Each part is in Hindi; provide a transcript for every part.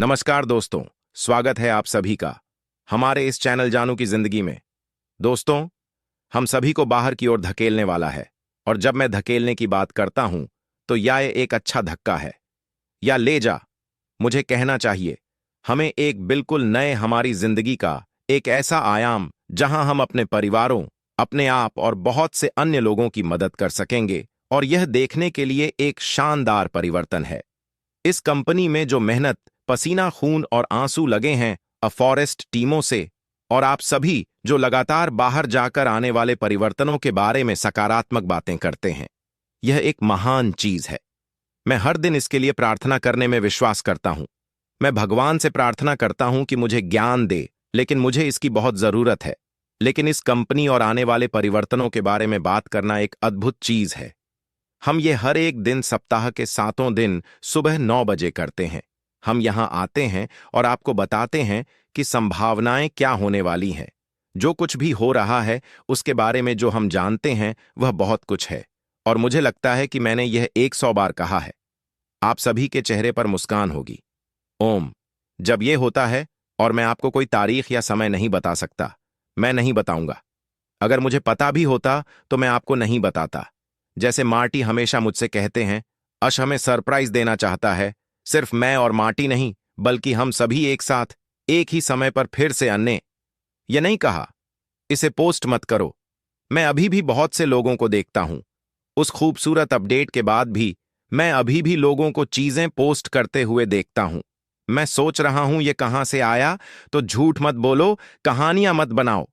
नमस्कार दोस्तों, स्वागत है आप सभी का हमारे इस चैनल जानू की जिंदगी में। दोस्तों, हम सभी को बाहर की ओर धकेलने वाला है, और जब मैं धकेलने की बात करता हूं तो यह एक अच्छा धक्का है या ले जा, मुझे कहना चाहिए। हमें एक बिल्कुल नए हमारी जिंदगी का एक ऐसा आयाम जहां हम अपने परिवारों, अपने आप और बहुत से अन्य लोगों की मदद कर सकेंगे, और यह देखने के लिए एक शानदार परिवर्तन है। इस कंपनी में जो मेहनत, पसीना, खून और आंसू लगे हैं अफॉरेस्ट टीमों से, और आप सभी जो लगातार बाहर जाकर आने वाले परिवर्तनों के बारे में सकारात्मक बातें करते हैं, यह एक महान चीज है। मैं हर दिन इसके लिए प्रार्थना करने में विश्वास करता हूं। मैं भगवान से प्रार्थना करता हूं कि मुझे ज्ञान दे, लेकिन मुझे इसकी बहुत जरूरत है। लेकिन इस कंपनी और आने वाले परिवर्तनों के बारे में बात करना एक अद्भुत चीज है। हम ये हर एक दिन सप्ताह के 7 दिन सुबह 9 बजे करते हैं। हम यहाँ आते हैं और आपको बताते हैं कि संभावनाएं क्या होने वाली हैं। जो कुछ भी हो रहा है उसके बारे में जो हम जानते हैं वह बहुत कुछ है, और मुझे लगता है कि मैंने यह 100 बार कहा है। आप सभी के चेहरे पर मुस्कान होगी। ओम। जब यह होता है, और मैं आपको कोई तारीख या समय नहीं बता सकता, मैं नहीं बताऊंगा। अगर मुझे पता भी होता तो मैं आपको नहीं बताता। जैसे मार्टी हमेशा मुझसे कहते हैं, अश हमें सरप्राइज देना चाहता है। सिर्फ मैं और मार्टी नहीं, बल्कि हम सभी एक साथ, एक ही समय पर फिर से अन्य। यह नहीं कहा, इसे पोस्ट मत करो। मैं अभी भी बहुत से लोगों को देखता हूं। उस खूबसूरत अपडेट के बाद भी मैं अभी भी लोगों को चीजें पोस्ट करते हुए देखता हूं। मैं सोच रहा हूं ये कहां से आया। तो झूठ मत बोलो, कहानियां मत बनाओ,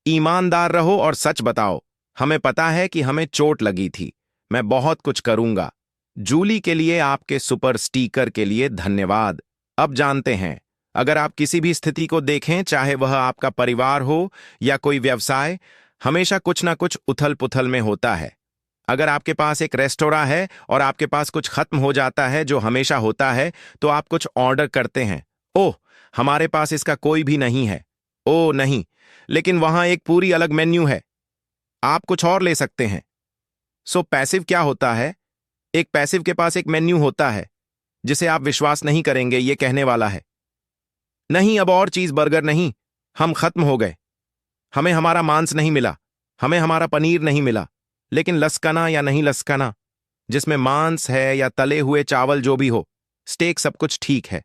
ईमानदार रहो और सच बताओ। हमें पता है कि हमें चोट लगी थी। मैं बहुत कुछ करूंगा। जूली के लिए आपके सुपर स्टीकर के लिए धन्यवाद। अब जानते हैं, अगर आप किसी भी स्थिति को देखें, चाहे वह आपका परिवार हो या कोई व्यवसाय, हमेशा कुछ ना कुछ उथल पुथल में होता है। अगर आपके पास एक रेस्टोरेंट है और आपके पास कुछ खत्म हो जाता है, जो हमेशा होता है, तो आप कुछ ऑर्डर करते हैं। ओह, हमारे पास इसका कोई भी नहीं है। ओह नहीं, लेकिन वहां एक पूरी अलग मेन्यू है, आप कुछ और ले सकते हैं। सो पैसिव क्या होता है? एक पैसिव के पास एक मेन्यू होता है जिसे आप विश्वास नहीं करेंगे, ये कहने वाला है, नहीं अब और चीज बर्गर नहीं, हम खत्म हो गए। हमें हमारा मांस नहीं मिला, हमें हमारा पनीर नहीं मिला, लेकिन लसकाना या नहीं लसकाना, जिसमें मांस है या तले हुए चावल, जो भी हो, स्टेक, सब कुछ ठीक है।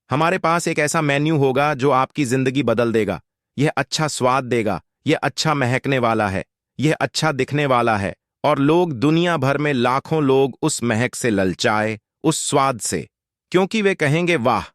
हमारे पास एक ऐसा मेन्यू होगा जो आपकी जिंदगी बदल देगा। यह अच्छा स्वाद देगा, यह अच्छा महकने वाला है, यह अच्छा दिखने वाला है, और लोग दुनिया भर में लाखों लोग उस महक से ललचाए, उस स्वाद से, क्योंकि वे कहेंगे, वाह,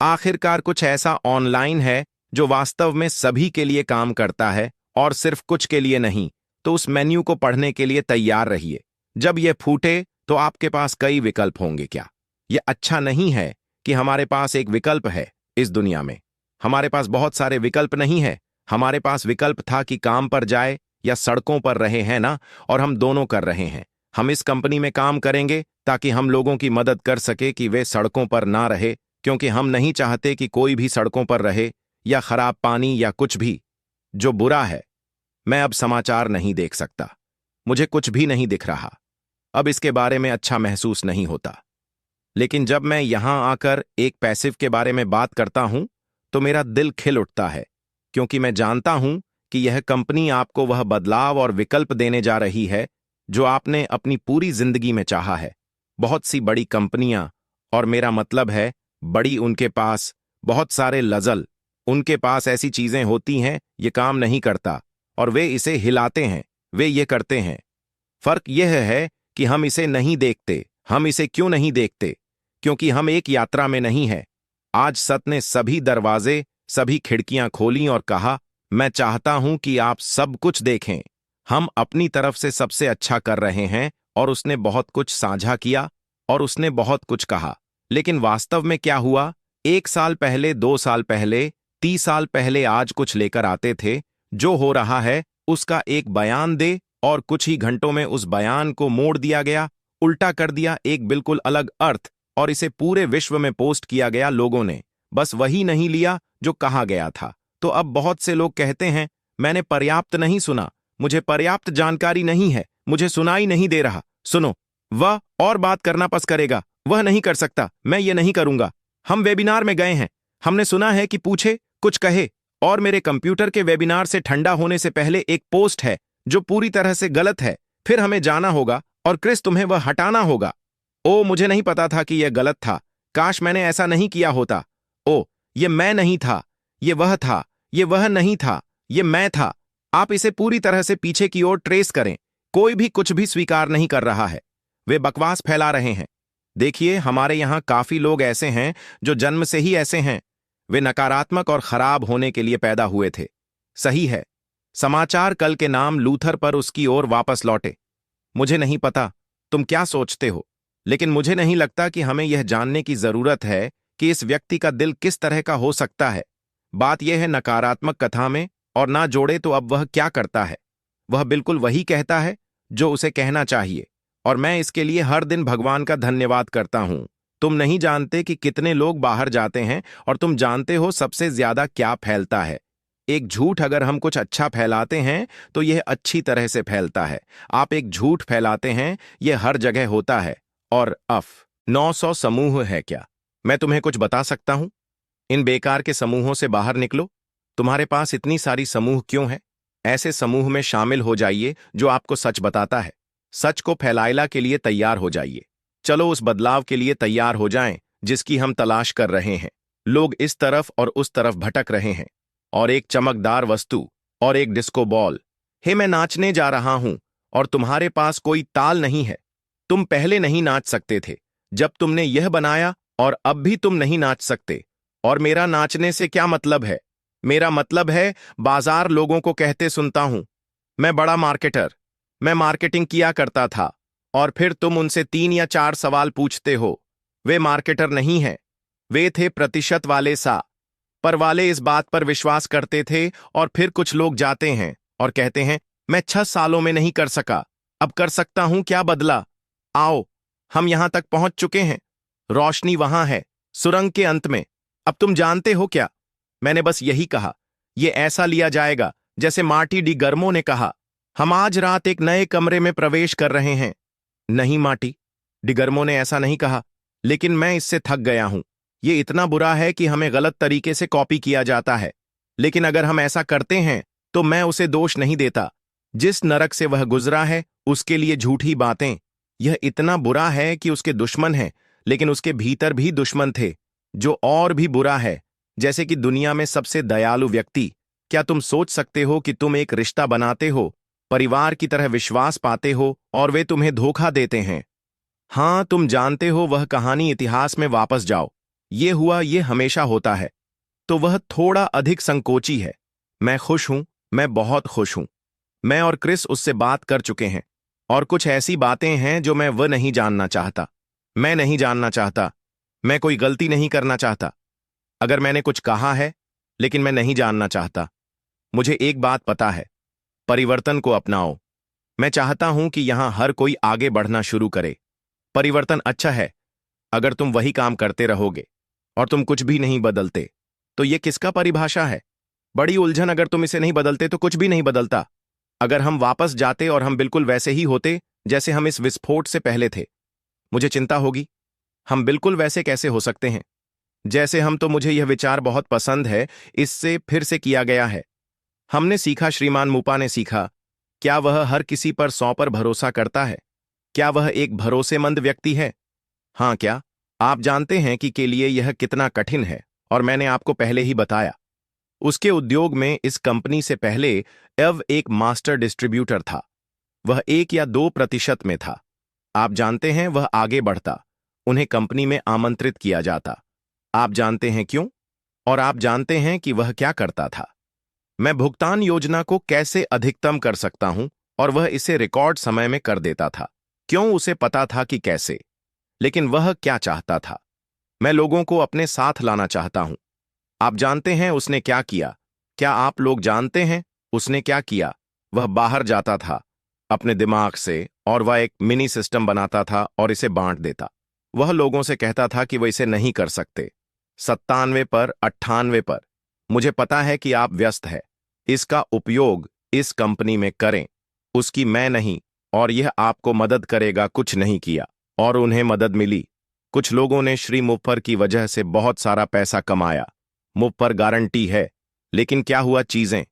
आखिरकार कुछ ऐसा ऑनलाइन है जो वास्तव में सभी के लिए काम करता है और सिर्फ कुछ के लिए नहीं। तो उस मेन्यू को पढ़ने के लिए तैयार रहिए। जब यह फूटे तो आपके पास कई विकल्प होंगे। क्या यह अच्छा नहीं है कि हमारे पास एक विकल्प है? इस दुनिया में हमारे पास बहुत सारे विकल्प नहीं है। हमारे पास विकल्प था कि काम पर जाए या सड़कों पर रहे हैं ना, और हम दोनों कर रहे हैं। हम इस कंपनी में काम करेंगे ताकि हम लोगों की मदद कर सके कि वे सड़कों पर ना रहे, क्योंकि हम नहीं चाहते कि कोई भी सड़कों पर रहे, या खराब पानी या कुछ भी जो बुरा है। मैं अब समाचार नहीं देख सकता, मुझे कुछ भी नहीं दिख रहा। अब इसके बारे में अच्छा महसूस नहीं होता। लेकिन जब मैं यहां आकर एक पैसिव के बारे में बात करता हूं तो मेरा दिल खिल उठता है, क्योंकि मैं जानता हूं कि यह कंपनी आपको वह बदलाव और विकल्प देने जा रही है जो आपने अपनी पूरी जिंदगी में चाहा है। बहुत सी बड़ी कंपनियां, और मेरा मतलब है बड़ी, उनके पास बहुत सारे लजल, उनके पास ऐसी चीजें होती हैं, ये काम नहीं करता, और वे इसे हिलाते हैं, वे ये करते हैं। फर्क यह है कि हम इसे नहीं देखते। हम इसे क्यों नहीं देखते? क्योंकि हम एक यात्रा में नहीं है। आज सत ने सभी दरवाजे, सभी खिड़कियां खोलीं और कहा, मैं चाहता हूं कि आप सब कुछ देखें। हम अपनी तरफ से सबसे अच्छा कर रहे हैं, और उसने बहुत कुछ साझा किया, और उसने बहुत कुछ कहा। लेकिन वास्तव में क्या हुआ? 1 साल पहले, 2 साल पहले, 30 साल पहले आज कुछ लेकर आते थे। जो हो रहा है उसका एक बयान दे, और कुछ ही घंटों में उस बयान को मोड़ दिया गया, उल्टा कर दिया, एक बिल्कुल अलग अर्थ, और इसे पूरे विश्व में पोस्ट किया गया। लोगों ने बस वही नहीं लिया जो कहा गया था। तो अब बहुत से लोग कहते हैं, मैंने पर्याप्त नहीं सुना, मुझे पर्याप्त जानकारी नहीं है, मुझे सुनाई नहीं दे रहा। सुनो, वह और बात करना पसंद करेगा, वह नहीं कर सकता, मैं ये नहीं करूंगा। हम वेबिनार में गए हैं, हमने सुना है कि पूछे कुछ कहे, और मेरे कंप्यूटर के वेबिनार से ठंडा होने से पहले एक पोस्ट है जो पूरी तरह से गलत है। फिर हमें जाना होगा और क्रिस तुम्हें वह हटाना होगा। ओ, मुझे नहीं पता था कि यह गलत था। काश मैंने ऐसा नहीं किया होता। ओ, ये मैं नहीं था, ये वह था, ये वह नहीं था, ये मैं था। आप इसे पूरी तरह से पीछे की ओर ट्रेस करें। कोई भी कुछ भी स्वीकार नहीं कर रहा है। वे बकवास फैला रहे हैं। देखिए, हमारे यहां काफी लोग ऐसे हैं जो जन्म से ही ऐसे हैं। वे नकारात्मक और खराब होने के लिए पैदा हुए थे। सही है। समाचार कल के नाम लूथर पर उसकी ओर वापस लौटे। मुझे नहीं पता तुम क्या सोचते हो, लेकिन मुझे नहीं लगता कि हमें यह जानने की जरूरत है कि इस व्यक्ति का दिल किस तरह का हो सकता है। बात यह है नकारात्मक कथा में, और ना जोड़े तो अब वह क्या करता है। वह बिल्कुल वही कहता है जो उसे कहना चाहिए, और मैं इसके लिए हर दिन भगवान का धन्यवाद करता हूं। तुम नहीं जानते कि कितने लोग बाहर जाते हैं, और तुम जानते हो सबसे ज्यादा क्या फैलता है। एक झूठ अगर हम कुछ अच्छा फैलाते हैं तो यह अच्छी तरह से फैलता है। आप एक झूठ फैलाते हैं, यह हर जगह होता है। और 900 समूह है क्या? मैं तुम्हें कुछ बता सकता हूं? इन बेकार के समूहों से बाहर निकलो। तुम्हारे पास इतनी सारी समूह क्यों है? ऐसे समूह में शामिल हो जाइए जो आपको सच बताता है। सच को फैलाइला के लिए तैयार हो जाइए। चलो उस बदलाव के लिए तैयार हो जाएं जिसकी हम तलाश कर रहे हैं। लोग इस तरफ और उस तरफ भटक रहे हैं, और एक चमकदार वस्तु और एक डिस्को बॉल। हे, मैं नाचने जा रहा हूं और तुम्हारे पास कोई ताल नहीं है। तुम पहले नहीं नाच सकते थे जब तुमने यह बनाया, और अब भी तुम नहीं नाच सकते। और मेरा नाचने से क्या मतलब है? मेरा मतलब है, बाजार लोगों को कहते सुनता हूं, मैं बड़ा मार्केटर, मैं मार्केटिंग किया करता था। और फिर तुम उनसे 3 या 4 सवाल पूछते हो। वे मार्केटर नहीं हैं, वे थे प्रतिशत वाले सा। पर वाले इस बात पर विश्वास करते थे, और फिर कुछ लोग जाते हैं और कहते हैं, मैं 6 सालों में नहीं कर सका, अब कर सकता हूं, क्या बदला? आओ, हम यहां तक पहुंच चुके हैं। रोशनी वहां है, सुरंग के अंत में। अब तुम जानते हो क्या? मैंने बस यही कहा। यह ऐसा लिया जाएगा जैसे मार्टी डी गर्मो ने कहा, हम आज रात एक नए कमरे में प्रवेश कर रहे हैं। नहीं, मार्टी डी गर्मो ने ऐसा नहीं कहा, लेकिन मैं इससे थक गया हूं। ये इतना बुरा है कि हमें गलत तरीके से कॉपी किया जाता है। लेकिन अगर हम ऐसा करते हैं तो मैं उसे दोष नहीं देता। जिस नरक से वह गुजरा है उसके लिए झूठी बातें। यह इतना बुरा है कि उसके दुश्मन हैं, लेकिन उसके भीतर भी दुश्मन थे, जो और भी बुरा है, जैसे कि दुनिया में सबसे दयालु व्यक्ति। क्या तुम सोच सकते हो कि तुम एक रिश्ता बनाते हो, परिवार की तरह विश्वास पाते हो, और वे तुम्हें धोखा देते हैं? हाँ, तुम जानते हो वह कहानी। इतिहास में वापस जाओ। ये हुआ, ये हमेशा होता है। तो वह थोड़ा अधिक संकोची है। मैं खुश हूं, मैं बहुत खुश हूं। मैं और क्रिस उससे बात कर चुके हैं, और कुछ ऐसी बातें हैं जो मैं वह नहीं जानना चाहता। मैं नहीं जानना चाहता। मैं कोई गलती नहीं करना चाहता अगर मैंने कुछ कहा है, लेकिन मैं नहीं जानना चाहता। मुझे एक बात पता है, परिवर्तन को अपनाओ। मैं चाहता हूं कि यहां हर कोई आगे बढ़ना शुरू करे। परिवर्तन अच्छा है अगर तुम वही काम करते रहोगे और तुम कुछ भी नहीं बदलते। तो ये किसका परिभाषा है? बड़ी उलझन। अगर तुम इसे नहीं बदलते तो कुछ भी नहीं बदलता। अगर हम वापस जाते और हम बिल्कुल वैसे ही होते जैसे हम इस विस्फोट से पहले थे, मुझे चिंता होगी। हम बिल्कुल वैसे कैसे हो सकते हैं जैसे हम? तो मुझे यह विचार बहुत पसंद है। इससे फिर से किया गया है। हमने सीखा, श्रीमान मूपा ने सीखा। क्या वह हर किसी पर 100 पर भरोसा करता है? क्या वह एक भरोसेमंद व्यक्ति है? हाँ, क्या आप जानते हैं कि के लिए यह कितना कठिन है? और मैंने आपको पहले ही बताया। उसके उद्योग में इस कंपनी से पहले एव एक मास्टर डिस्ट्रीब्यूटर था। वह 1 या 2% में था। आप जानते हैं, वह आगे बढ़ता, उन्हें कंपनी में आमंत्रित किया जाता। आप जानते हैं क्यों? और आप जानते हैं कि वह क्या करता था? मैं भुगतान योजना को कैसे अधिकतम कर सकता हूं, और वह इसे रिकॉर्ड समय में कर देता था। क्यों? उसे पता था कि कैसे। लेकिन वह क्या चाहता था? मैं लोगों को अपने साथ लाना चाहता हूं। आप जानते हैं उसने क्या किया? क्या आप लोग जानते हैं उसने क्या किया? वह बाहर जाता था अपने दिमाग से, और वह एक मिनी सिस्टम बनाता था और इसे बांट देता। वह लोगों से कहता था कि वह इसे नहीं कर सकते। 97 पर, 98 पर। मुझे पता है कि आप व्यस्त हैं। इसका उपयोग इस कंपनी में करें। उसकी मैं नहीं, और यह आपको मदद करेगा। कुछ नहीं किया और उन्हें मदद मिली। कुछ लोगों ने श्री मुफ्फर की वजह से बहुत सारा पैसा कमाया। मुफ्फर गारंटी है, लेकिन क्या हुआ, चीजें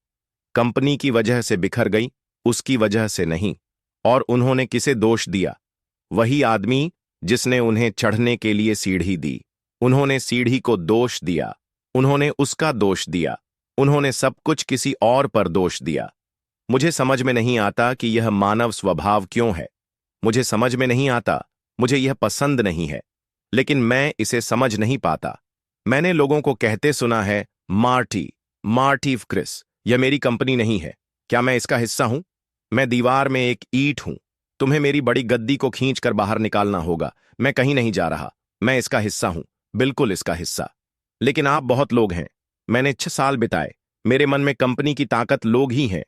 कंपनी की वजह से बिखर गई, उसकी वजह से नहीं। और उन्होंने किसे दोष दिया? वही आदमी जिसने उन्हें चढ़ने के लिए सीढ़ी दी। उन्होंने सीढ़ी को दोष दिया, उन्होंने उसका दोष दिया, उन्होंने सब कुछ किसी और पर दोष दिया। मुझे समझ में नहीं आता कि यह मानव स्वभाव क्यों है। मुझे समझ में नहीं आता, मुझे यह पसंद नहीं है, लेकिन मैं इसे समझ नहीं पाता। मैंने लोगों को कहते सुना है, मार्टी क्रिस, यह मेरी कंपनी नहीं है। क्या मैं इसका हिस्सा हूं? मैं दीवार में एक ईंट हूं। तुम्हें मेरी बड़ी गद्दी को खींचकर बाहर निकालना होगा। मैं कहीं नहीं जा रहा, मैं इसका हिस्सा हूं, बिल्कुल इसका हिस्सा। लेकिन आप बहुत लोग हैं। मैंने 6 साल बिताए। मेरे मन में कंपनी की ताकत लोग ही हैं।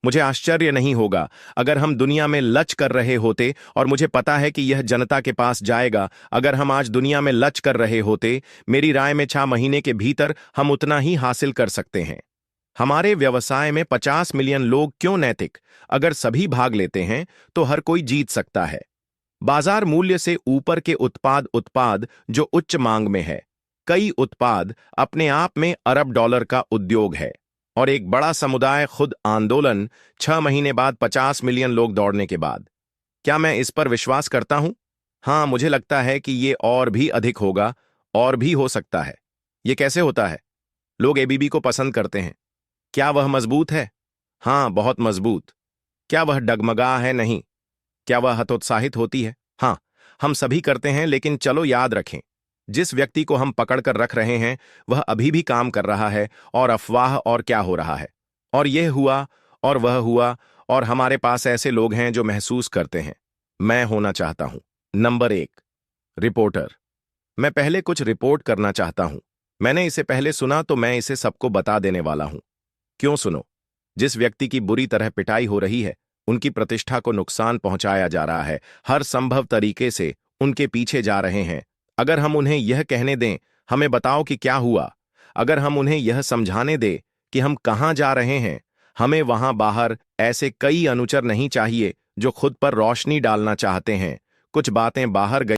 मुझे आश्चर्य नहीं होगा अगर हम दुनिया में लच कर रहे होते, और मुझे पता है कि यह जनता के पास जाएगा। अगर हम आज दुनिया में लच कर रहे होते, मेरी राय में 6 महीने के भीतर हम उतना ही हासिल कर सकते हैं। हमारे व्यवसाय में 50 मिलियन लोग क्यों नैतिक? अगर सभी भाग लेते हैं तो हर कोई जीत सकता है। बाजार मूल्य से ऊपर के उत्पाद जो उच्च मांग में है। कई उत्पाद अपने आप में अरब डॉलर का उद्योग है। और एक बड़ा समुदाय खुद आंदोलन, 6 महीने बाद 50 मिलियन लोग दौड़ने के बाद। क्या मैं इस पर विश्वास करता हूं? हाँ, मुझे लगता है कि ये और भी अधिक होगा, और भी हो सकता है। ये कैसे होता है? लोग एबीबी को पसंद करते हैं। क्या वह मजबूत है? हाँ, बहुत मजबूत। क्या वह डगमगा है? नहीं। क्या वह हतोत्साहित होती है? हाँ, हम सभी करते हैं, लेकिन चलो याद रखें, जिस व्यक्ति को हम पकड़कर रख रहे हैं वह अभी भी काम कर रहा है, और अफवाह और क्या हो रहा है, और यह हुआ और वह हुआ, और हमारे पास ऐसे लोग हैं जो महसूस करते हैं। मैं होना चाहता हूं नंबर 1 रिपोर्टर। मैं पहले कुछ रिपोर्ट करना चाहता हूं। मैंने इसे पहले सुना तो मैं इसे सबको बता देने वाला हूं। क्यों सुनो? जिस व्यक्ति की बुरी तरह पिटाई हो रही है, उनकी प्रतिष्ठा को नुकसान पहुंचाया जा रहा है, हर संभव तरीके से उनके पीछे जा रहे हैं। अगर हम उन्हें यह कहने दें, हमें बताओ कि क्या हुआ, अगर हम उन्हें यह समझाने दें कि हम कहां जा रहे हैं, हमें वहां बाहर ऐसे कई अनुचर नहीं चाहिए जो खुद पर रोशनी डालना चाहते हैं। कुछ बातें बाहर गई